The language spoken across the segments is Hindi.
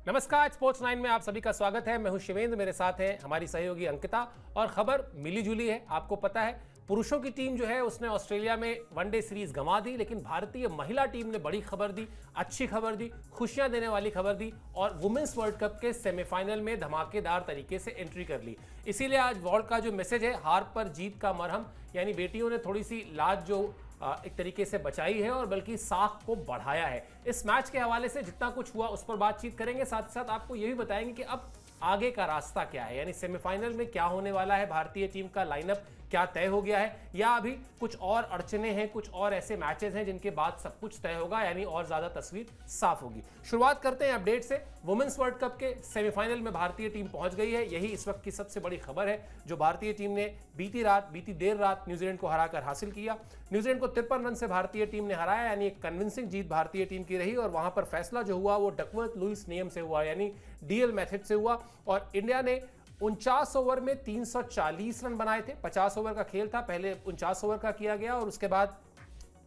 नमस्कार, स्पोर्ट्स 9 में आप सभी का स्वागत है। मैं हूं शिवेंद्र, मेरे साथ हैं हमारी सहयोगी अंकिता। और खबर मिली जुली है। आपको पता है पुरुषों की टीम जो है उसने ऑस्ट्रेलिया में वनडे सीरीज गंवा दी, लेकिन भारतीय महिला टीम ने बड़ी खबर दी, अच्छी खबर दी, खुशियां देने वाली खबर दी और वुमेन्स वर्ल्ड कप के सेमीफाइनल में धमाकेदार तरीके से एंट्री कर ली। इसीलिए आज वर्ल्ड का जो मैसेज है, हार पर जीत का मरहम, यानी बेटियों ने थोड़ी सी लाज जो एक तरीके से बचाई है और बल्कि साख को बढ़ाया है। इस मैच के हवाले से जितना कुछ हुआ उस पर बातचीत करेंगे, साथ ही साथ आपको यह भी बताएंगे कि अब आगे का रास्ता क्या है, यानी सेमीफाइनल में क्या होने वाला है, भारतीय टीम का लाइनअप क्या तय हो गया है या अभी कुछ और अड़चने हैं, कुछ और ऐसे मैचेस हैं जिनके बाद सब कुछ तय होगा, यानी और ज्यादा तस्वीर साफ होगी। शुरुआत करते हैं अपडेट से। वुमेन्स वर्ल्ड कप के सेमीफाइनल में भारतीय टीम पहुंच गई है। यही इस वक्त की सबसे बड़ी खबर है जो भारतीय टीम ने बीती देर रात न्यूजीलैंड को हराकर हासिल किया। न्यूजीलैंड को 53 रन से भारतीय टीम ने हराया, यानी एक कन्विंसिंग जीत भारतीय टीम की रही और वहां पर फैसला जो हुआ वो डकवर्थ लुईस नियम से हुआ, यानी डीएल मेथड से हुआ। और इंडिया ने 49 ओवर में 340 रन बनाए थे। 50 ओवर का खेल था, पहले 49 ओवर का किया गया और उसके बाद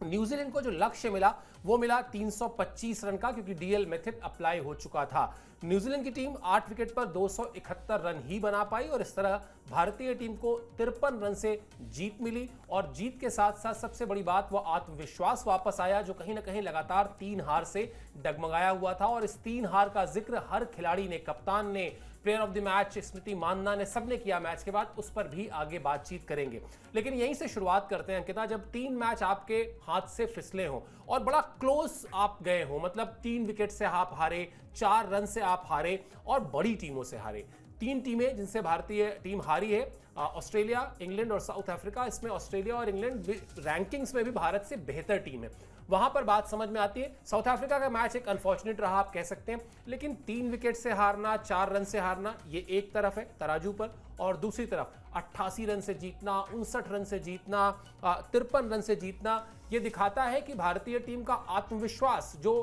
न्यूजीलैंड को जो लक्ष्य मिला वो मिला 325 रन का, क्योंकि डीएल मेथड अप्लाई हो चुका था। न्यूजीलैंड की टीम 8 विकेट पर 271 रन ही बना पाई और इस तरह भारतीय टीम को 53 रन से जीत मिली। और जीत के साथ साथ सबसे बड़ी बात वो आत्मविश्वास वापस आया जो कहीं ना कहीं लगातार 3 हार से डगमगाया हुआ था। और इस 3 हार का जिक्र हर खिलाड़ी ने, कप्तान ने, प्लेयर ऑफ द मैच स्मृति मानना ने, सबने किया मैच के बाद। उस पर भी आगे बातचीत करेंगे, लेकिन यहीं से शुरुआत करते हैं अंकिता। जब 3 मैच आपके हाथ से फिसले हो और बड़ा क्लोज आप गए हो, मतलब 3 विकेट से आप हारे, 4 रन से आप हारे और बड़ी टीमों से हारे। 3 टीमें जिनसे भारतीय टीम हारी है, ऑस्ट्रेलिया, इंग्लैंड और साउथ अफ्रीका। इसमें ऑस्ट्रेलिया और इंग्लैंड रैंकिंग्स में भी भारत से बेहतर टीम है। वहां पर बात समझ में आती है। साउथ अफ्रीका का मैच एक अनफॉर्चुनेट रहा आप कह सकते हैं, लेकिन 3 विकेट से हारना, 4 रन से हारना, ये एक तरफ है तराजू पर, और दूसरी तरफ 88 रन से जीतना, 59 रन से जीतना, 53 रन से जीतना, ये दिखाता है कि भारतीय टीम का आत्मविश्वास जो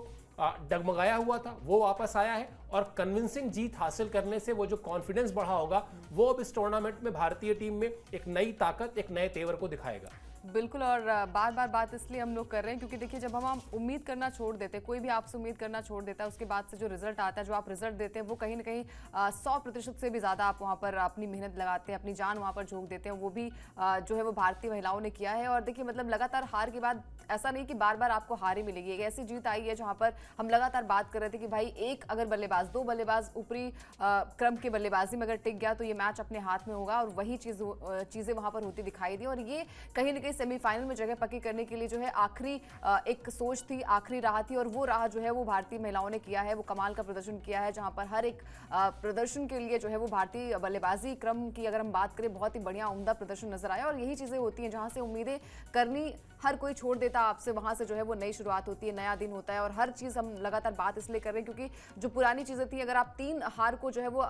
डगमगाया हुआ था वो वापस आया है। और कन्विंसिंग जीत हासिल करने से वो जो कॉन्फिडेंस बढ़ा होगा वो अब इस टूर्नामेंट में भारतीय टीम में एक नई ताकत, एक नए तेवर को दिखाएगा। बिल्कुल, और बार बार बात इसलिए हम लोग कर रहे हैं क्योंकि देखिए, जब हम उम्मीद करना छोड़ देते हैं, कोई भी आपसे उम्मीद करना छोड़ देता है, उसके बाद से जो रिजल्ट आता है, जो आप रिजल्ट देते हैं, वो कहीं ना कहीं 100% से भी ज़्यादा आप वहाँ पर अपनी मेहनत लगाते हैं, अपनी जान वहाँ पर झोंक देते हैं। वो भी जो है वो भारतीय महिलाओं ने किया है। और देखिए, मतलब लगातार हार के बाद ऐसा नहीं कि बार बार आपको हार ही मिलेगी। एक ऐसी जीत आई है जहाँ पर हम लगातार बात कर रहे थे कि भाई एक अगर बल्लेबाज, 2 बल्लेबाज ऊपरी क्रम की बल्लेबाजी में अगर टिक गया तो ये मैच अपने हाथ में होगा, और वही चीज़ें वहाँ पर होती दिखाई दी। और ये कहीं ना कहीं सेमीफाइनल में जगह पक्की करने के लिए जो है आखिरी एक सोच थी, आखिरी राह थी, और वो राह जो है वो भारतीय महिलाओं ने किया है। वो कमाल का प्रदर्शन किया है, जहाँ पर हर एक प्रदर्शन के लिए जो है वो भारतीय बल्लेबाजी क्रम की अगर हम बात करें, बहुत ही बढ़िया उम्दा प्रदर्शन नजर आया। और यही चीज़ें होती हैं जहाँ से उम्मीदें करनी हर कोई छोड़ देता आपसे, वहां से जो है वो नई शुरुआत होती है, नया दिन होता है। और हर चीज़ हम लगातार बात इसलिए कर रहे हैं क्योंकि जो पुरानी चीज़ें थी, अगर आप 3 हार को जो है वो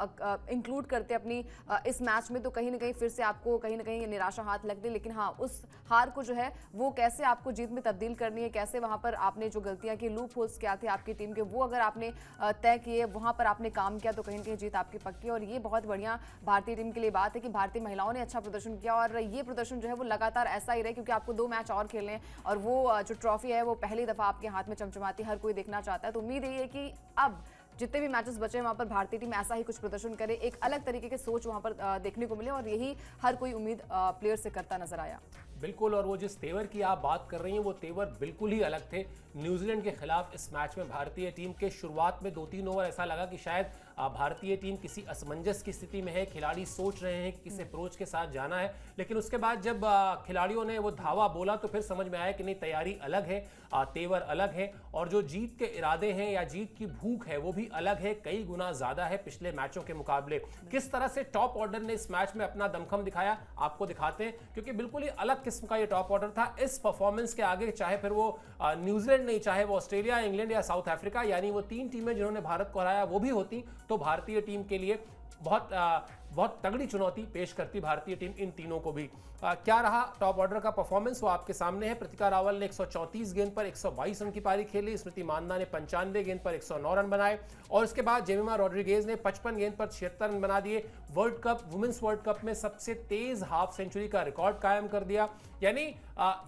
इंक्लूड करते अपनी इस मैच में, तो कहीं ना कहीं फिर से आपको कहीं ना कहीं निराशा हाथ लगती। लेकिन हाँ, उस हार को जो है वो कैसे आपको जीत में तब्दील करनी है, कैसे वहां पर आपने जो गलतियां की, लूप होल्स क्या थे आपकी टीम के, वो अगर आपने तय किए, वहां पर आपने काम किया, तो कहीं ना कहीं जीत आपकी पक्की। और ये बहुत बढ़िया भारतीय टीम के लिए बात है कि भारतीय महिलाओं ने अच्छा प्रदर्शन किया, और ये प्रदर्शन जो है वो लगातार ऐसा ही रहे, क्योंकि आपको 2 मैच और खेलने हैं और वो जो ट्रॉफी है वो पहली दफा आपके हाथ में चमचमाती हर कोई देखना चाहता है। तो उम्मीद यही है कि अब जितने भी मैचेस बचे हैं वहां पर भारतीय टीम ऐसा ही कुछ प्रदर्शन करे, एक अलग तरीके की सोच वहां पर देखने को मिले, और यही हर कोई उम्मीद प्लेयर से करता नजर आया। बिल्कुल, और वो जिस तेवर की आप बात कर रही हैं वो तेवर बिल्कुल ही अलग थे न्यूजीलैंड के खिलाफ। इस मैच में भारतीय टीम के शुरुआत में 2-3 ओवर ऐसा लगा कि शायद भारतीय टीम किसी असमंजस की स्थिति में है, खिलाड़ी सोच रहे हैं कि किस अप्रोच के साथ जाना है, लेकिन उसके बाद जब खिलाड़ियों ने वो धावा बोला तो फिर समझ में आया कि नहीं, तैयारी अलग है, तेवर अलग है, और जो जीत के इरादे हैं या जीत की भूख है वो भी अलग है, कई गुना ज्यादा है पिछले मैचों के मुकाबले। किस तरह से टॉप ऑर्डर ने इस मैच में अपना दमखम दिखाया आपको दिखाते हैं, क्योंकि बिल्कुल ही अलग किस्म का ये टॉप ऑर्डर था। इस परफॉर्मेंस के आगे चाहे फिर वो न्यूजीलैंड नहीं, चाहे वो ऑस्ट्रेलिया, इंग्लैंड या साउथ अफ्रीका, यानी वो 3 टीमें जिन्होंने भारत को हराया वो भी होती तो भारतीय टीम के लिए बहुत तगड़ी चुनौती पेश करती भारतीय टीम इन तीनों को भी। क्या रहा टॉप ऑर्डर का परफॉर्मेंस वो आपके सामने है। प्रतिका रावल ने 134 गेंद पर 122 रन की पारी खेली, स्मृति मानना ने 95 गेंद पर 109 रन बनाए, और इसके बाद जेमिमा रोड्रिगेज ने 55 गेंद पर 76 रन बना दिए। वुमेन्स वर्ल्ड कप में सबसे तेज हाफ सेंचुरी का रिकॉर्ड कायम कर दिया। यानी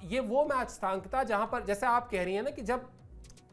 ये वो मैच था अंकिता जहां पर, जैसे आप कह रही हैं ना कि जब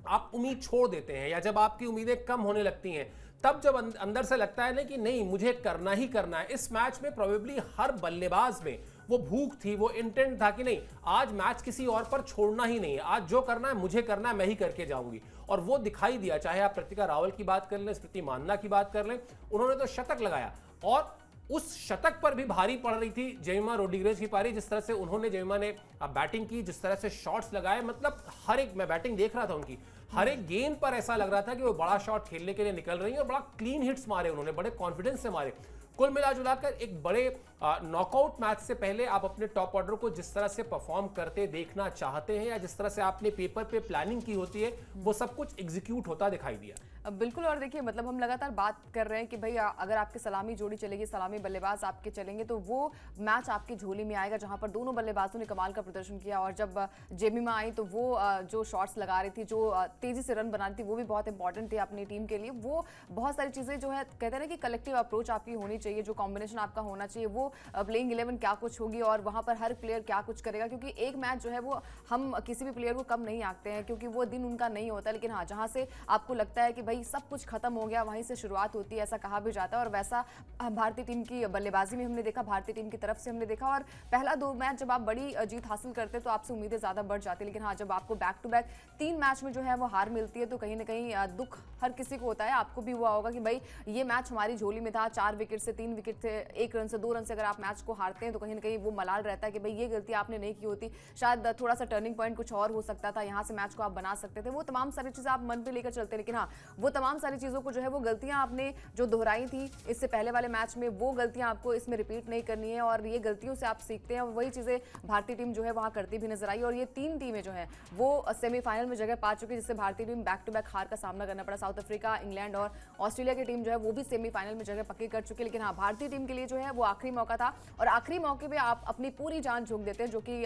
आप उम्मीद छोड़ देते हैं या जब आपकी उम्मीदें कम होने लगती हैं तब जब अंदर से लगता है ना कि नहीं मुझे करना ही करना है। इस मैच में प्रोबेबली हर बल्लेबाज में वो भूख थी, वो इंटेंट था कि नहीं आज मैच किसी और पर छोड़ना ही नहीं है, आज जो करना है मुझे करना है, मैं ही करके जाऊंगी। और वो दिखाई दिया, चाहे आप प्रतिका रावल की बात कर लें, स्मृति मानना की बात कर लें, उन्होंने तो शतक लगाया और उस शतक पर भी भारी पड़ रही थी जेमिमा रोड्रिगेज की पारी। जिस तरह से उन्होंने जेमिमा ने बैटिंग की, जिस तरह से शॉट्स लगाए, मतलब हर एक, मैं बैटिंग देख रहा था उनकी, हर एक गेंद पर ऐसा लग रहा था कि वो बड़ा शॉट खेलने के लिए निकल रही है और बड़ा क्लीन हिट्स मारे उन्होंने, बड़े कॉन्फिडेंस से मारे। कुल मिला जुलाकर एक बड़े नॉकआउट मैच से पहले आप अपने टॉप ऑर्डर को जिस तरह से परफॉर्म करते देखना चाहते हैं या जिस तरह से आपने पेपर पे प्लानिंग की होती है, वो सब कुछ एग्जीक्यूट होता दिखाई दिया। बिल्कुल। और देखिए मतलब हम लगातार बात कर रहे हैं कि भाई अगर आपके सलामी जोड़ी चलेगी, सलामी बल्लेबाज आपके चलेंगे तो वो मैच आपकी झोली में आएगा जहां पर दोनों बल्लेबाजों ने कमाल का प्रदर्शन किया। और जब जेमिमा आई तो वो जो शॉट्स लगा रही थी, जो तेजी से रन बना रही थी, वो भी बहुत इंपॉर्टेंट थी अपनी टीम के लिए। वो बहुत सारी चीज़ें जो है कहते हैं ना कि कलेक्टिव अप्रोच आपकी होनी चाहिए, जो कॉम्बिनेशन आपका होना चाहिए, वो प्लेइंग 11 क्या कुछ होगी और वहाँ पर हर प्लेयर क्या कुछ करेगा। क्योंकि एक मैच जो है वो हम किसी भी प्लेयर को कम नहीं आंकते हैं क्योंकि वो दिन उनका नहीं होता, लेकिन हाँ जहाँ से आपको लगता है कि भाई सब कुछ खत्म हो गया वहीं से शुरुआत होती है, ऐसा कहा भी जाता है। और वैसा भारतीय टीम की बल्लेबाजी में हमने देखा, भारतीय टीम की तरफ से हमने देखा। और पहला 2 मैच जब आप बड़ी जीत हासिल करते हैं तो आपसे उम्मीदें ज़्यादा बढ़ जाती है, लेकिन हाँ जब आपको बैक टू बैक 3 मैच में जो है वो हार मिलती है तो कहीं ना कहीं दुख हर किसी को होता है। आपको भी हुआ होगा कि भाई ये मैच हमारी झोली में था, 4 विकेट से, 3 विकेट से, 1 रन से, 2 रन से अगर आप मैच को हारते हैं तो कहीं ना कहीं वो मलाल रहता है कि भाई ये गलती आपने नहीं की होती, शायद थोड़ा सा टर्निंग पॉइंट कुछ और हो सकता था, यहाँ से मैच को आप बना सकते थे। वो तमाम सारी चीज़ें आप मन पे लेकर चलते हैं, लेकिन हाँ वो तमाम सारी चीज़ों को जो है वो गलतियां आपने जो दोहराई थी इससे पहले वाले मैच में, वो गलतियां आपको इसमें रिपीट नहीं करनी है और ये गलतियों से आप सीखते हैं। और वही चीज़ें भारतीय टीम जो है वहाँ करती भी नजर आई और ये 3 टीमें जो हैं वो सेमीफाइनल में जगह पा चुकी है, जिससे भारतीय टीम बैक टू बैक हार का सामना करना पड़ा। साउथ अफ्रीका, इंग्लैंड और ऑस्ट्रेलिया की टीम जो है वो भी सेमीफाइनल में जगह पक्की कर चुकी है, लेकिन हाँ भारतीय टीम के लिए जो है वो आखिरी मौका था और आखिरी मौके पे आप अपनी पूरी जान झोंक देते हैं, जो कि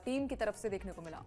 टीम की तरफ से देखने को मिला।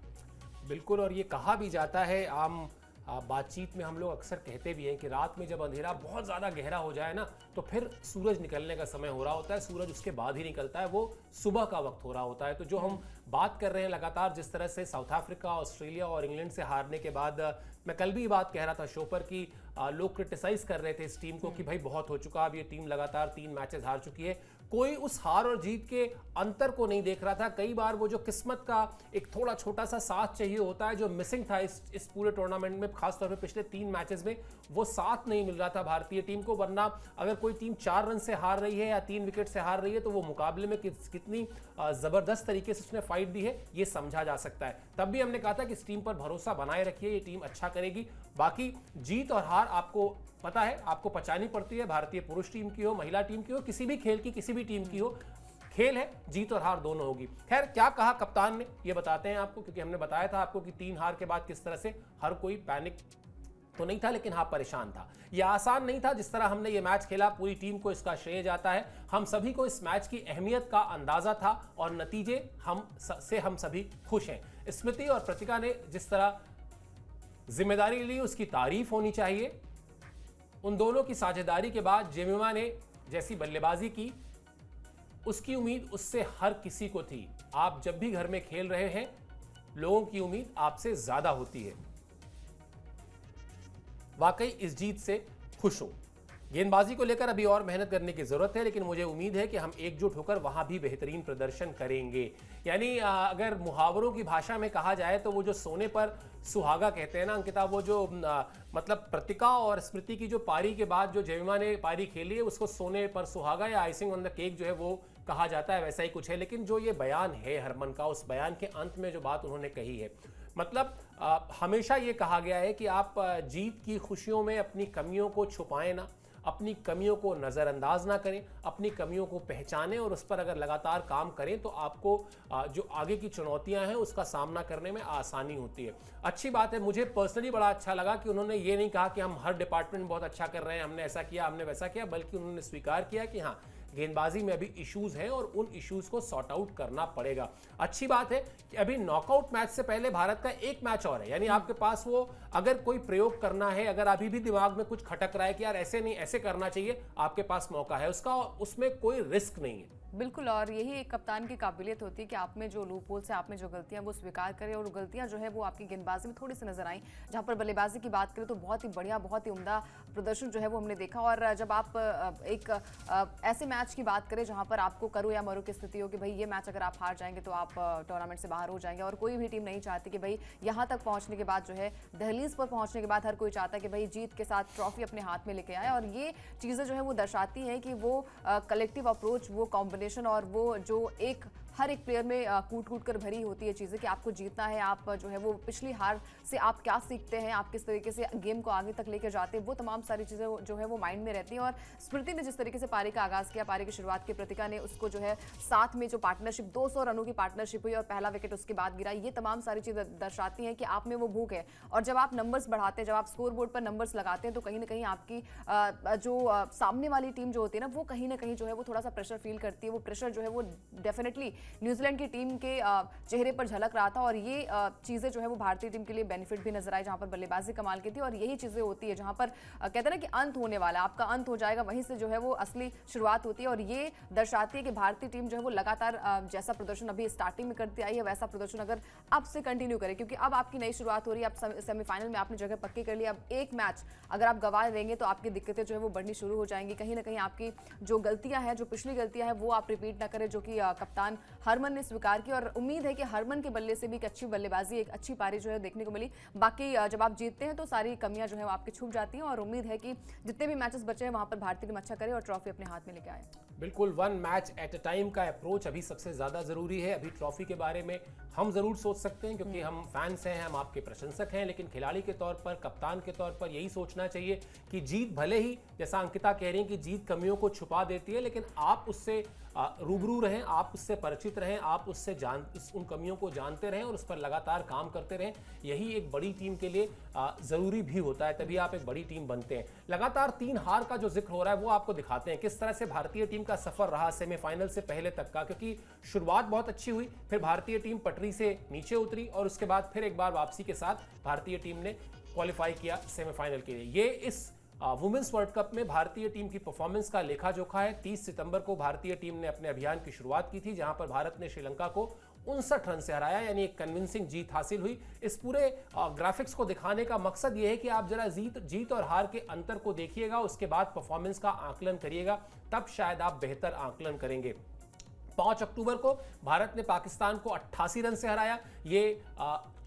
बिल्कुल। और ये कहा भी जाता है, आम बातचीत में हम लोग अक्सर कहते भी हैं कि रात में जब अंधेरा बहुत ज़्यादा गहरा हो जाए ना तो फिर सूरज निकलने का समय हो रहा होता है, सूरज उसके बाद ही निकलता है, वो सुबह का वक्त हो रहा होता है। तो जो हम बात कर रहे हैं लगातार, जिस तरह से साउथ अफ्रीका, ऑस्ट्रेलिया और इंग्लैंड से हारने के बाद, मैं कल भी बात कह रहा था शो पर कि लोग क्रिटिसाइज कर रहे थे इस टीम को कि भाई बहुत हो चुका, अब ये टीम लगातार 3 मैचेस हार चुकी है। कोई उस हार और जीत के अंतर को नहीं देख रहा था। कई बार वो जो किस्मत का एक थोड़ा छोटा सा साथ चाहिए होता है, जो मिसिंग था इस पूरे टूर्नामेंट में, खासतौर पे पिछले 3 मैचेस में, वो साथ नहीं मिल रहा था भारतीय टीम को। वरना अगर कोई टीम 4 रन से हार रही है या 3 विकेट से हार रही है तो वो मुकाबले में कितनी जबरदस्त तरीके से उसने फाइट दी है ये समझा जा सकता है। तब भी हमने कहा था कि इस टीम पर भरोसा बनाए रखिए, ये टीम अच्छा करेगी। बाकी जीत और हार आपको पता है, आपको पचानी पड़ती है, भारतीय पुरुष टीम की हो, महिला टीम की हो, किसी भी खेल की, किसी भी टीम की हो, खेल है, जीत और हार दोनों होगी। खैर क्या कहा कप्तान ने ये बताते हैं आपको, क्योंकि हमने बताया था आपको कि 3 हार के बाद किस तरह से हर कोई पैनिक तो नहीं था, लेकिन हाँ परेशान था। ये आसान नहीं था जिस तरह हमने ये मैच खेला, पूरी टीम को इसका श्रेय जाता है। हम सभी को इस मैच की अहमियत का अंदाजा था और नतीजे हम सभी खुश हैं। स्मृति और प्रतिका ने जिस तरह जिम्मेदारी ली उसकी तारीफ होनी चाहिए। उन दोनों की साझेदारी के बाद जेमिमा ने जैसी बल्लेबाजी की, उसकी उम्मीद उससे हर किसी को थी। आप जब भी घर में खेल रहे हैं, लोगों की उम्मीद आपसे ज्यादा होती है। वाकई इस जीत से खुश हूं। गेंदबाजी को लेकर अभी और मेहनत करने की जरूरत है, लेकिन मुझे उम्मीद है कि हम एकजुट होकर वहां भी बेहतरीन प्रदर्शन करेंगे। यानी अगर मुहावरों की भाषा में कहा जाए तो वो जो सोने पर सुहागा कहते हैं ना अंकिता, वो जो मतलब प्रतिका और स्मृति की जो पारी के बाद जो जेमिमा ने पारी खेली है उसको सोने पर सुहागा या आइसिंग ऑन द केक जो है वो कहा जाता है, वैसा ही कुछ है। लेकिन जो ये बयान है हरमन का, उस बयान के अंत में जो बात उन्होंने कही है, मतलब हमेशा ये कहा गया है कि आप जीत की खुशियों में अपनी कमियों को छुपाएं ना, अपनी कमियों को नज़रअंदाज ना करें, अपनी कमियों को पहचानें और उस पर अगर लगातार काम करें तो आपको जो आगे की चुनौतियां हैं उसका सामना करने में आसानी होती है। अच्छी बात है, मुझे पर्सनली बड़ा अच्छा लगा कि उन्होंने ये नहीं कहा कि हम हर डिपार्टमेंट में बहुत अच्छा कर रहे हैं, हमने ऐसा किया, हमने वैसा किया, बल्कि उन्होंने स्वीकार किया कि हाँ गेंदबाजी में अभी इश्यूज हैं और उन इश्यूज को सॉर्ट आउट करना पड़ेगा। अच्छी बात है कि अभी नॉकआउट मैच से पहले भारत का 1 मैच और है, यानी आपके पास वो अगर कोई प्रयोग करना है, अगर अभी भी दिमाग में कुछ खटक रहा है कि यार ऐसे नहीं ऐसे करना चाहिए, आपके पास मौका है उसका, उसमें कोई रिस्क नहीं है। बिल्कुल, और यही एक कप्तान की काबिलियत होती है कि आप में जो लूप होल्स है, आप में जो गलतियां वो स्वीकार करें, और गलतियां जो है वो आपकी गेंदबाजी में थोड़ी सी नजर आई। जहां पर बल्लेबाजी की बात करें तो बहुत ही बढ़िया, बहुत ही उम्दा प्रदर्शन जो है वो हमने देखा। और जब आप एक ऐसे मैच की बात करें जहां पर आपको करो या मरो की स्थिति हो कि भाई ये मैच अगर आप हार जाएंगे तो आप टूर्नामेंट से बाहर हो जाएंगे, और कोई भी टीम नहीं चाहती कि भाई यहाँ तक पहुंचने के बाद जो है, दहलीज पर पहुंचने के बाद हर कोई चाहता है कि भाई जीत के साथ ट्रॉफी अपने हाथ में लेके आए। और ये चीज़ें जो है वो दर्शाती हैं कि वो कलेक्टिव अप्रोच, वो कॉम्बिनेशन, और वो जो एक हर एक प्लेयर में कूट कूट कर भरी होती है चीज़ें कि आपको जीतना है। आप जो है वो पिछली हार से आप क्या सीखते हैं, आप किस तरीके से गेम को आगे तक लेकर जाते हैं, वो तमाम सारी चीज़ें जो है वो माइंड में रहती हैं। और स्मृति ने जिस तरीके से पारी का आगाज़ किया, पारी की शुरुआत की प्रतिका ने उसको जो है साथ में जो पार्टनरशिप 200 रनों की पार्टनरशिप हुई और पहला विकेट उसके बाद गिरा, ये तमाम सारी चीज़ें दर्शाती हैं कि आप में वो भूख है। और जब आप नंबर्स बढ़ाते हैं, जब आप स्कोर बोर्ड पर नंबर्स लगाते हैं, तो कहीं ना कहीं आपकी जो सामने वाली टीम जो होती है ना, वो कहीं ना कहीं जो है वो थोड़ा सा प्रेशर फील करती है। वो प्रेशर जो है वो डेफिनेटली न्यूजीलैंड की टीम के चेहरे पर झलक रहा था। और ये चीज़ें जो है वो भारतीय टीम के लिए बेनिफिट भी नजर आई, जहां पर बल्लेबाजी कमाल की थी। और यही चीज़ें होती है जहां पर कहते हैं ना कि अंत होने वाला, आपका अंत हो जाएगा, वहीं से जो है वो असली शुरुआत होती है। और ये दर्शाती है कि भारतीय टीम जो है वो लगातार जैसा प्रदर्शन अभी स्टार्टिंग में करती आई है, वैसा प्रदर्शन अगर अब से कंटिन्यू करे, क्योंकि अब आपकी नई शुरुआत हो रही है। अब सेमीफाइनल में आपने जगह पक्की कर ली। अब एक मैच अगर आप गंवा देंगे तो आपकी दिक्कतें जो है वो बढ़नी शुरू हो जाएंगी। कहीं ना कहीं आपकी जो गलतियां हैं, जो पिछली गलतियां हैं, वो आप रिपीट ना करें, जो कि कप्तान हरमन ने स्वीकार की। और उम्मीद है कि हरमन के बल्ले से भी एक अच्छी बल्लेबाजी, एक अच्छी पारी जो है देखने को मिली। बाकी जब आप जीतते हैं तो सारी कमियां जो है वो आपकी छुप जाती हैं। और उम्मीद है कि जितने भी मैचेस बचे हैं वहां पर भारतीय टीम अच्छा करे और ट्रॉफी अपने हाथ में लेके आए। बिल्कुल, one match at a time का अप्रोच अभी सबसे ज़्यादा ज़रूरी है। अभी ट्रॉफी के बारे में हम ज़रूर सोच सकते हैं क्योंकि हम फैंस हैं, हम आपके प्रशंसक हैं, लेकिन खिलाड़ी के तौर पर, कप्तान के तौर पर यही सोचना चाहिए कि जीत भले ही, जैसा अंकिता कह रही हैं कि जीत कमियों को छुपा देती है, लेकिन आप उससे रूबरू रहें, आप उससे परिचित रहें, आप उससे उन कमियों को जानते रहें और उस पर लगातार काम करते रहें। यही एक बड़ी टीम के लिए ज़रूरी भी होता है, तभी आप एक बड़ी टीम बनते हैं। लगातार 3 हार का जो जिक्र हो रहा है वो आपको दिखाते हैं किस तरह से भारतीय टीम का सफर रहा सेमीफाइनल से पहले तक का, क्योंकि शुरुआत बहुत अच्छी हुई, फिर भारतीय टीम पटरी से नीचे उतरी और उसके बाद फिर एक बार वापसी के साथ भारतीय टीम ने क्वालिफाई किया सेमीफाइनल के लिए। ये इस वुमेन्स वर्ल्ड कप में भारतीय टीम की परफॉर्मेंस का लेखा जोखा है। 30 सितंबर को भारतीय टीम ने अपने अभियान की शुरुआत की थी, जहां पर भारत ने श्रीलंका को 59 रन से हराया, यानी एक कन्विंसिंग जीत हासिल हुई। इस पूरे ग्राफिक्स को दिखाने का मकसद यह है कि आप जरा जीत और हार के अंतर को देखिएगा, उसके बाद परफॉर्मेंस का आकलन करिएगा, तब शायद आप बेहतर आकलन करेंगे। 5 अक्टूबर को भारत ने पाकिस्तान को 88 रन से हराया। ये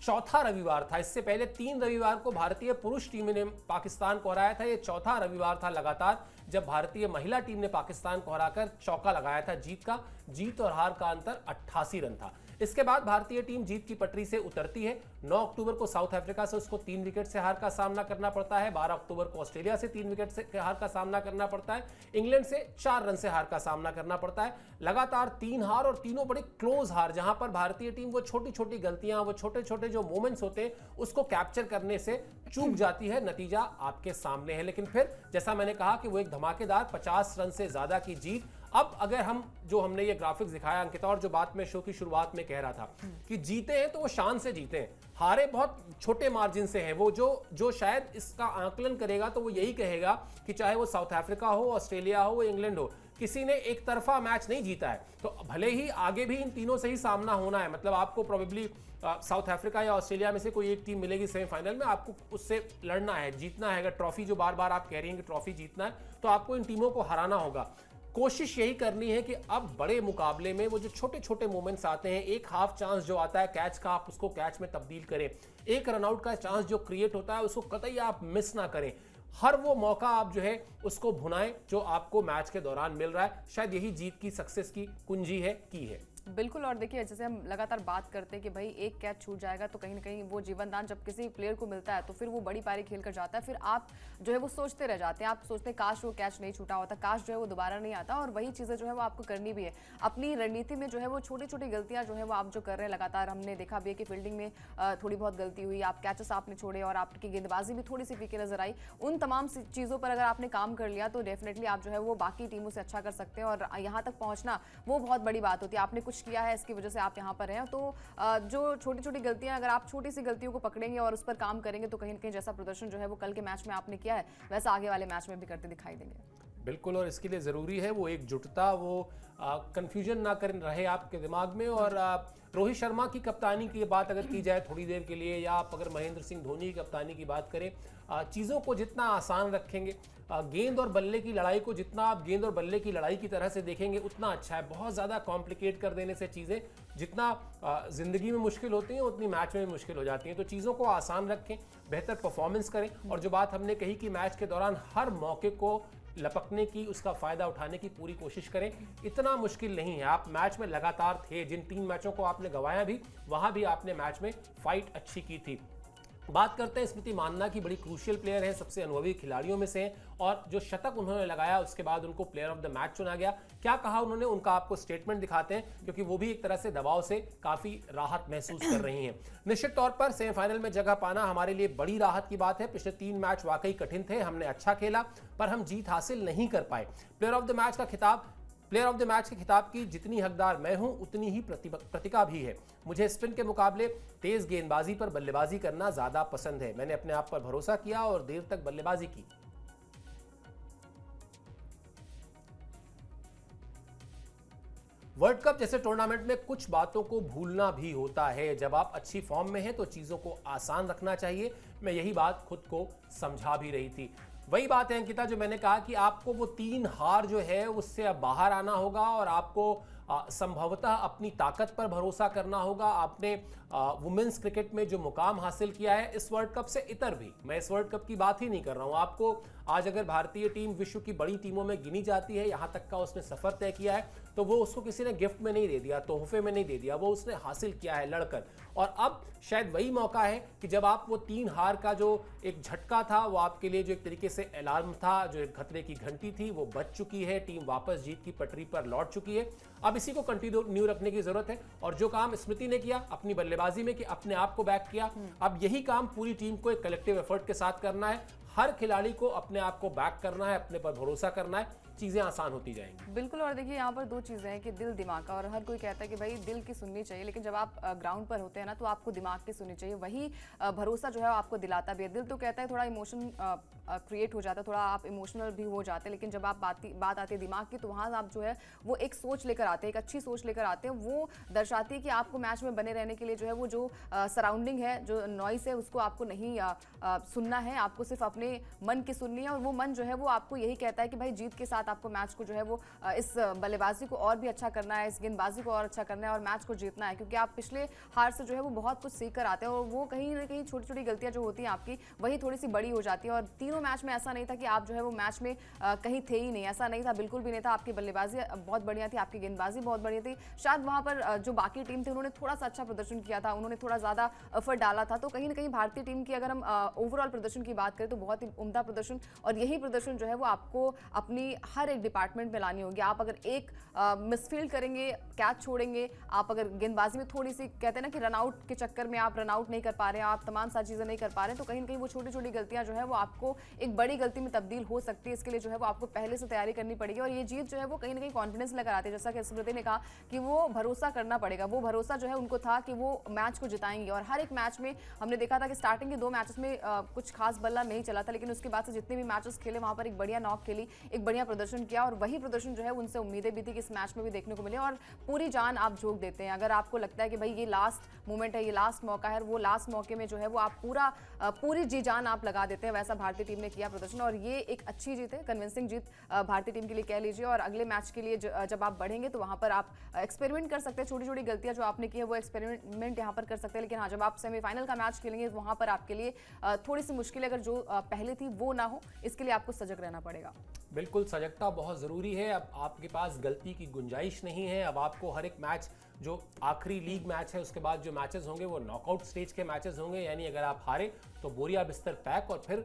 चौथा रविवार था। इससे पहले 3 रविवार को भारतीय पुरुष टीम ने पाकिस्तान को हराया था। ये चौथा रविवार था लगातार जब भारतीय महिला टीम ने पाकिस्तान को हराकर चौका लगाया था जीत का। जीत और हार का अंतर 88 रन था। इसके बाद भारतीय टीम जीत की पटरी से उतरती है। 9 अक्टूबर को साउथ अफ्रीका से उसको 3 विकेट से हार का सामना करना पड़ता है। 12 अक्टूबर को ऑस्ट्रेलिया से 3 विकेट से हार का सामना करना पड़ता है। इंग्लैंड से 4 रन से हार का सामना करना पड़ता है। लगातार 3 हार और तीनों बड़े क्लोज हार, जहां पर भारतीय टीम वो छोटी छोटी गलतियां, वो छोटे छोटे जो मोमेंट्स होते हैं उसको कैप्चर करने से चूक जाती है। नतीजा आपके सामने है, लेकिन फिर जैसा मैंने कहा कि वो एक धमाकेदार 50 रन से ज्यादा की जीत। अब अगर हमने ये ग्राफिक्स दिखाया अंकिता, और जो बात मैं शो की शुरुआत में कह रहा था कि जीते हैं तो वो शान से जीते हैं, हारे बहुत छोटे मार्जिन से हैं। वो जो शायद इसका आकलन करेगा तो वो यही कहेगा कि चाहे वो साउथ अफ्रीका हो, ऑस्ट्रेलिया हो, इंग्लैंड हो, किसी ने एक तरफा मैच नहीं जीता है। तो भले ही आगे भी इन तीनों से ही सामना होना है, मतलब आपको प्रोबेबली साउथ अफ्रीका या ऑस्ट्रेलिया में से कोई एक टीम मिलेगी सेमीफाइनल में, आपको उससे लड़ना है, जीतना है। अगर ट्रॉफी, जो बार बार आप कह रही हैं कि ट्रॉफी जीतना है, तो आपको इन टीमों को हराना होगा। कोशिश यही करनी है कि अब बड़े मुकाबले में वो जो छोटे छोटे मोमेंट्स आते हैं, एक हाफ चांस जो आता है कैच का, आप उसको कैच में तब्दील करें। एक रनआउट का चांस जो क्रिएट होता है उसको कतई आप मिस ना करें। हर वो मौका आप जो है उसको भुनाएं जो आपको मैच के दौरान मिल रहा है। शायद यही जीत की, सक्सेस की कुंजी है, की है। बिल्कुल, और देखिए जैसे हम लगातार बात करते हैं कि भाई एक कैच छूट जाएगा तो कहीं ना कहीं वो जीवन दान जब किसी प्लेयर को मिलता है तो फिर वो बड़ी पारी खेल कर जाता है। फिर आप जो है वो सोचते रह जाते हैं, आप सोचते हैं काश वो कैच नहीं छूटा होता, काश जो है वो दोबारा नहीं आता। और वही चीज़ें जो है वो आपको करनी भी है। अपनी रणनीति में जो है वो छोटी छोटी गलतियां जो है वो आप जो कर रहे हैं लगातार, हमने देखा भी है कि फील्डिंग में थोड़ी बहुत गलती हुई, आप कैचेस आपने छोड़े और आपकी गेंदबाजी भी थोड़ी सी फीकी नजर आई। उन तमाम चीज़ों पर अगर आपने काम कर लिया तो डेफिनेटली आप जो है वो बाकी टीमों से अच्छा कर सकते हैं। और यहाँ तक पहुँचना वो बहुत बड़ी बात होती है। आपने कुछ किया है, इसकी वजह से आप यहाँ पर हैं। तो जो छोटी छोटी गलतियां, अगर आप छोटी सी गलतियों को पकड़ेंगे और उस पर काम करेंगे तो कहीं ना कहीं जैसा प्रदर्शन जो है वो कल के मैच में आपने किया है वैसा आगे वाले मैच में भी करते दिखाई देंगे। बिल्कुल, और इसके लिए ज़रूरी है वो एकजुटता, वो कंफ्यूजन ना कर रहे आपके दिमाग में। और रोहित शर्मा की कप्तानी की बात अगर की जाए थोड़ी देर के लिए, या आप अगर महेंद्र सिंह धोनी की कप्तानी की बात करें, चीज़ों को जितना आसान रखेंगे, गेंद और बल्ले की लड़ाई को जितना आप गेंद और बल्ले की लड़ाई की तरह से देखेंगे उतना अच्छा है। बहुत ज़्यादा कॉम्प्लिकेट कर देने से चीज़ें जितना ज़िंदगी में मुश्किल होती हैं उतनी मैच में भी मुश्किल हो जाती हैं। तो चीज़ों को आसान रखें, बेहतर परफॉर्मेंस करें, और जो बात हमने कही कि मैच के दौरान हर मौके को लपकने की, उसका फ़ायदा उठाने की पूरी कोशिश करें। इतना मुश्किल नहीं है। आप मैच में लगातार थे, जिन 3 मैचों को आपने गंवाया भी, वहाँ भी आपने मैच में फाइट अच्छी की थी। बात करते हैं स्मृति मानना की, बड़ी क्रूशियल प्लेयर है, सबसे अनुभवी खिलाड़ियों में से हैं, और जो शतक उन्होंने लगाया उसके बाद उनको प्लेयर ऑफ द मैच चुना गया। क्या कहा उन्होंने, उनका आपको स्टेटमेंट दिखाते हैं, क्योंकि वो भी एक तरह से दबाव से काफ़ी राहत महसूस कर रही हैं। निश्चित तौर पर सेमीफाइनल में जगह पाना हमारे लिए बड़ी राहत की बात है। पिछले 3 मैच वाकई कठिन थे, हमने अच्छा खेला पर हम जीत हासिल नहीं कर पाए। प्लेयर ऑफ द मैच के खिताब की जितनी हकदार मैं हूं उतनी ही प्रतिका भी है। मुझे स्पिन के मुकाबले तेज गेंदबाजी पर बल्लेबाजी करना ज्यादा पसंद है। मैंने अपने आप पर भरोसा किया और देर तक बल्लेबाजी की। वर्ल्ड कप जैसे टूर्नामेंट में कुछ बातों को भूलना भी होता है। जब आप अच्छी फॉर्म में हैं तो चीजों को आसान रखना चाहिए। मैं यही बात खुद को समझा भी रही थी। वही बात है अंकिता, जो मैंने कहा कि आपको वो 3 हार जो है उससे अब बाहर आना होगा, और आपको संभवतः अपनी ताकत पर भरोसा करना होगा। आपने वुमेन्स क्रिकेट में जो मुकाम हासिल किया है इस वर्ल्ड कप से इतर भी, मैं इस वर्ल्ड कप की बात ही नहीं कर रहा हूं। आपको आज अगर भारतीय टीम विश्व की बड़ी टीमों में गिनी जाती है, यहां तक का उसने सफर तय किया है, तो वो उसको किसी ने गिफ्ट में नहीं दे दिया, तोहफे में नहीं दे दिया, वो उसने हासिल किया है लड़कर। और अब शायद वही मौका है कि जब आप वो 3 हार का जो एक झटका था, वो आपके लिए जो एक तरीके से अलार्म था, जो एक खतरे की घंटी थी, वो बज चुकी है। टीम वापस जीत की पटरी पर लौट चुकी है। अब इसी को कंटिन्यू रखने की जरूरत है, और जो काम स्मृति ने किया अपनी बल्लेबाजी में कि अपने आप को बैक किया, अब यही काम पूरी टीम को एक कलेक्टिव एफर्ट के साथ करना है। हर खिलाड़ी को अपने आप को बैक करना है, अपने पर भरोसा करना है, चीजें आसान होती जाएंगी। बिल्कुल, और देखिए यहाँ पर 2 चीज़ें हैं कि दिल दिमाग का, और हर कोई कहता है कि भाई दिल की सुननी चाहिए, लेकिन जब आप ग्राउंड पर होते हैं ना तो आपको दिमाग की सुननी चाहिए। वही भरोसा जो है आपको दिलाता भी है। दिल तो कहता है थोड़ा इमोशन क्रिएट हो जाता है, थोड़ा आप इमोशनल भी हो जाते हैं, लेकिन जब आप बात आती है दिमाग की, तो वहाँ आप जो है वो एक सोच लेकर आते हैं, एक अच्छी सोच लेकर आते हैं। वो दर्शाती है कि आपको मैच में बने रहने के लिए जो है वो जो सराउंडिंग है, जो नॉइस है, उसको आपको नहीं सुनना है, आपको सिर्फ अपने मन की सुननी है। और वो मन जो है वो आपको यही कहता है कि भाई जीत के साथ आपको मैच को जो है वो इस बल्लेबाजी को और भी अच्छा करना है, इस गेंदबाजी को और अच्छा करना है और मैच को जीतना है, क्योंकि आप पिछले हार से जो है वो बहुत कुछ सीख कर आते हैं, और वो कहीं ना कहीं छोटी छोटी गलतियां जो होती हैं आपकी, वही थोड़ी सी बड़ी हो जाती है। और तीनों मैच में ऐसा नहीं था कि आप जो है वो मैच में कहीं थे ही नहीं, ऐसा नहीं था, बिल्कुल भी नहीं था। आपकी बल्लेबाजी बहुत बढ़िया थी, आपकी गेंदबाजी बहुत बढ़िया थी। शायद वहां पर जो बाकी टीम थी उन्होंने थोड़ा सा अच्छा प्रदर्शन किया था, उन्होंने थोड़ा ज्यादा एफर्ट डाला था। तो कहीं ना कहीं भारतीय टीम की अगर हम ओवरऑल प्रदर्शन की बात करें तो बहुत ही उम्दा प्रदर्शन, और यही प्रदर्शन जो है वो आपको अपनी हर एक डिपार्टमेंट में लानी होगी। आप अगर एक मिसफील्ड करेंगे, कैच छोड़ेंगे, आप अगर गेंदबाजी में थोड़ी सी कहते हैं ना कि रनआउट के चक्कर में आप रनआउट नहीं कर पा रहे हैं, आप तमाम सारी चीज़ें नहीं कर पा रहे हैं, तो कहीं ना कहीं वो छोटी छोटी गलतियां जो है वो आपको एक बड़ी गलती में तब्दील हो सकती है। इसके लिए जो है वो आपको पहले से तैयारी करनी पड़ेगी, और ये जीत जो है वो कहीं ना कहीं कॉन्फिडेंस लेकर आती है। जैसा कि स्मृति ने कहा कि वो भरोसा करना पड़ेगा, वो भरोसा जो है उनको था कि वो मैच को जिताएंगे। और हर एक मैच में हमने देखा था कि स्टार्टिंग के 2 मैचेस में कुछ खास बल्ला नहीं चला था, लेकिन उसके बाद से जितने भी मैचेस खेले वहां पर एक बढ़िया नॉक खेली, एक बढ़िया प्रदर्शन किया, और वही प्रदर्शन जो है उनसे उम्मीदें भी थी कि इस मैच में भी देखने को मिले, और पूरी जान आप झोंक देते हैं। अगर आपको लगता है कि भाई ये लास्ट मोमेंट है, ये लास्ट मौका है, वो लास्ट मौके में जो है वो आप पूरी जी जान आप लगा देते हैं। वैसा भारतीय टीम ने किया प्रदर्शन, और ये एक अच्छी जीत है, कन्विंसिंग जीत भारतीय टीम के लिए कह लीजिए। और अगले मैच के लिए जब आप बढ़ेंगे तो वहां पर आप एक्सपेरिमेंट कर सकते हैं, छोटी छोटी गलतियां जो आपने की है वो एक्सपेरिमेंट यहाँ पर कर सकते हैं। लेकिन हाँ, जब आप सेमीफाइनल का मैच खेलेंगे वहां पर आपके लिए थोड़ी सी मुश्किल अगर जो पहले थी वो ना हो, इसके लिए आपको सजग रहना पड़ेगा। बिल्कुल, सजगता बहुत ज़रूरी है। अब आपके पास गलती की गुंजाइश नहीं है। अब आपको हर एक मैच, जो आखिरी लीग मैच है उसके बाद जो मैचेस होंगे वो नॉकआउट स्टेज के मैचेस होंगे, यानी अगर आप हारे तो बोरिया बिस्तर पैक, और फिर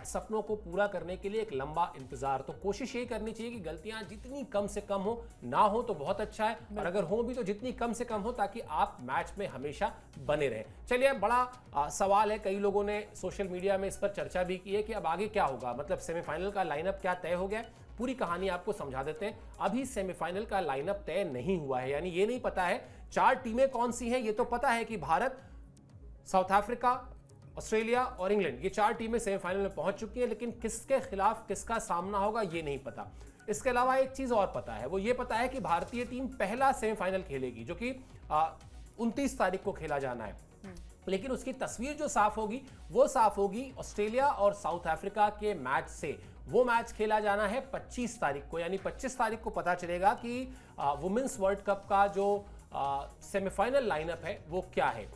सपनों को पूरा करने के लिए एक लंबा इंतजार। तो कोशिश ये करनी चाहिए कि गलतियां जितनी कम से कम हो, ना हो तो बहुत अच्छा है, और अगर हो भी तो जितनी कम से कम हो, ताकि आप मैच में हमेशा बने रहें। चलिए, बड़ा सवाल है, कई लोगों ने सोशल मीडिया में इस पर चर्चा भी की है कि अब आगे क्या होगा, मतलब सेमीफाइनल का लाइनअप क्या तय हो गया। पूरी कहानी आपको समझा देते हैं। अभी सेमीफाइनल का लाइनअप तय नहीं हुआ है, यानी ये नहीं पता है 4 टीमें कौन सी हैं। ये तो पता है कि भारत, साउथ अफ्रीका, ऑस्ट्रेलिया और इंग्लैंड, ये 4 टीमें सेमीफाइनल में पहुंच चुकी हैं, लेकिन किसके खिलाफ किसका सामना होगा ये नहीं पता। इसके अलावा एक चीज और पता है, वो ये पता है कि भारतीय टीम पहला सेमीफाइनल खेलेगी, जो कि 29 तारीख को खेला जाना है। लेकिन उसकी तस्वीर जो साफ होगी वो साफ होगी ऑस्ट्रेलिया और साउथ अफ्रीका के मैच से। वो मैच खेला जाना है 25 तारीख को, यानी 25 तारीख को पता चलेगा कि वुमेन्स वर्ल्ड कप का जो सेमीफाइनल लाइनअप है वो क्या है।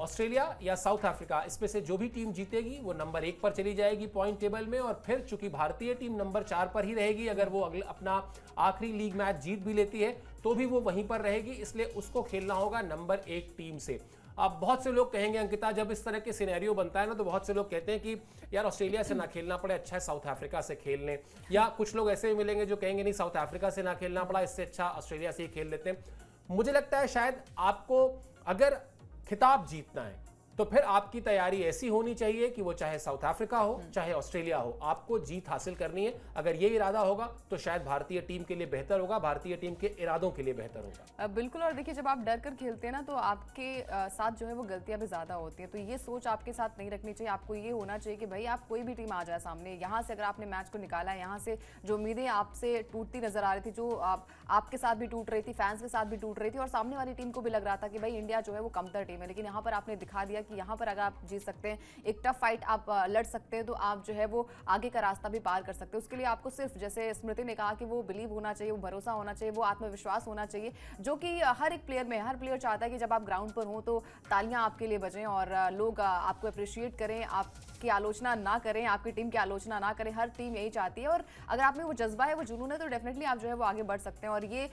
ऑस्ट्रेलिया या साउथ अफ्रीका, इसमें से जो भी टीम जीतेगी वो नंबर 1 पर चली जाएगी पॉइंट टेबल में, और फिर चूंकि भारतीय टीम नंबर 4 पर ही रहेगी, अगर वो अपना आखिरी लीग मैच जीत भी लेती है तो भी वो वहीं पर रहेगी, इसलिए उसको खेलना होगा नंबर 1 टीम से। अब बहुत से लोग कहेंगे अंकिता, जब इस तरह के सिनेरियो बनता है ना, तो बहुत से लोग कहते हैं कि यार ऑस्ट्रेलिया से ना खेलना पड़े, अच्छा है साउथ अफ्रीका से खेल लें। या कुछ लोग ऐसे भी मिलेंगे जो कहेंगे नहीं, साउथ अफ्रीका से ना खेलना पड़ा, इससे अच्छा ऑस्ट्रेलिया से ही खेल लेते हैं। मुझे लगता है शायद आपको अगर खिताब जीतना है तो फिर आपकी तैयारी ऐसी होनी चाहिए कि वो चाहे साउथ अफ्रीका हो चाहे ऑस्ट्रेलिया हो, आपको जीत हासिल करनी है। अगर ये इरादा होगा तो शायद भारतीय टीम के लिए बेहतर होगा, भारतीय टीम के इरादों के लिए बेहतर होगा। बिल्कुल, और देखिए जब आप डर कर खेलते हैं ना तो आपके साथ जो है वो गलतियां भी ज्यादा होती हैं, तो ये सोच आपके साथ नहीं रखनी चाहिए। आपको ये होना चाहिए कि भाई आप कोई भी टीम आ जाए सामने, यहाँ से अगर आपने मैच को निकाला है, यहाँ से जो उम्मीदें आपसे टूटती नजर आ रही थी, जो आपके साथ भी टूट रही थी, फैंस के साथ भी टूट रही थी, और सामने वाली टीम को भी लग रहा था कि भाई इंडिया जो है वो कमतर टीम है, लेकिन यहाँ पर आपने दिखा दिया कि यहाँ पर अगर आप जीत सकते हैं, एक टफ फाइट आप लड़ सकते हैं, तो आप जो है वो आगे का रास्ता भी पार कर सकते हैं। उसके लिए आपको सिर्फ, जैसे स्मृति ने कहा कि वो बिलीव होना चाहिए, वो भरोसा होना चाहिए, वो आत्मविश्वास होना चाहिए, जो कि हर एक प्लेयर में, हर प्लेयर चाहता है कि जब आप ग्राउंड पर हो तो तालियां आपके लिए बजें और लोग आपको अप्रिशिएट करें, आपकी आलोचना ना करें, आपकी टीम की आलोचना ना करें। हर टीम यही चाहती है, और अगर आप में वो जज्बा है, वो जुनून है, तो डेफिनेटली आप जो है वो आगे बढ़ सकते हैं। और ये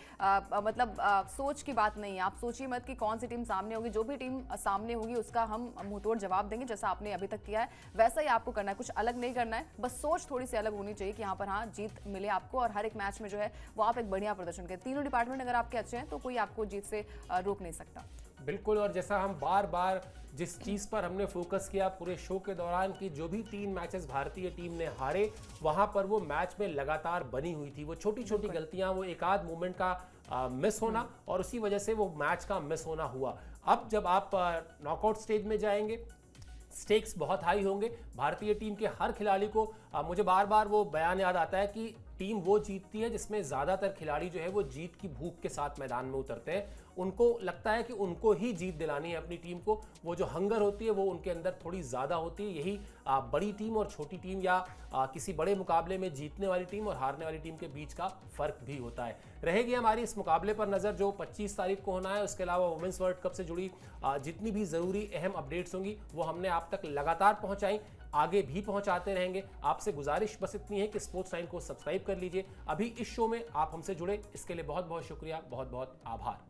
मतलब सोच की बात नहीं है, आप सोचिए मत कि कौन सी टीम सामने होगी, जो भी टीम सामने होगी उसका हम मुंहतोड़ जवाब देंगे, जैसा आपने अभी तक किया है वैसा ही आपको करना है, कुछ अलग नहीं करना है। बस सोच थोड़ी सी अलग होनी चाहिए कि यहाँ पर हाँ जीत मिले आपको, और हर एक मैच में जो है वो आप एक बढ़िया प्रदर्शन करें। तीनों डिपार्टमेंट अगर आपके अच्छे हैं तो कोई आपको जीत से रोक नहीं सकता। बिल्कुल, और जैसा हम बार बार जिस चीज़ पर हमने फोकस किया पूरे शो के दौरान कि जो भी 3 मैचेस भारतीय टीम ने हारे, वहां पर वो मैच में लगातार बनी हुई थी, वो छोटी छोटी गलतियां, वो एक आध मोमेंट का मिस होना, और उसी वजह से वो मैच का मिस होना हुआ। अब जब आप नॉकआउट स्टेज में जाएंगे, स्टेक्स बहुत हाई होंगे। भारतीय टीम के हर खिलाड़ी को मुझे बार बार वो बयान याद आता है कि टीम वो जीतती है जिसमें ज़्यादातर खिलाड़ी जो है वो जीत की भूख के साथ मैदान में उतरते हैं। उनको लगता है कि उनको ही जीत दिलानी है अपनी टीम को, वो जो हंगर होती है वो उनके अंदर थोड़ी ज़्यादा होती है। यही बड़ी टीम और छोटी टीम या किसी बड़े मुकाबले में जीतने वाली टीम और हारने वाली टीम के बीच का फ़र्क भी होता है। रहेगी हमारी इस मुकाबले पर नज़र जो 25 तारीख को होना है। उसके अलावा वुमेंस वर्ल्ड कप से जुड़ी जितनी भी ज़रूरी अहम अपडेट्स होंगी वो हमने आप तक लगातार पहुँचाई, आगे भी पहुंचाते रहेंगे। आपसे गुजारिश बस इतनी है कि स्पोर्ट्स लाइन को सब्सक्राइब कर लीजिए। अभी इस शो में आप हमसे जुड़े, इसके लिए बहुत बहुत शुक्रिया, बहुत बहुत आभार।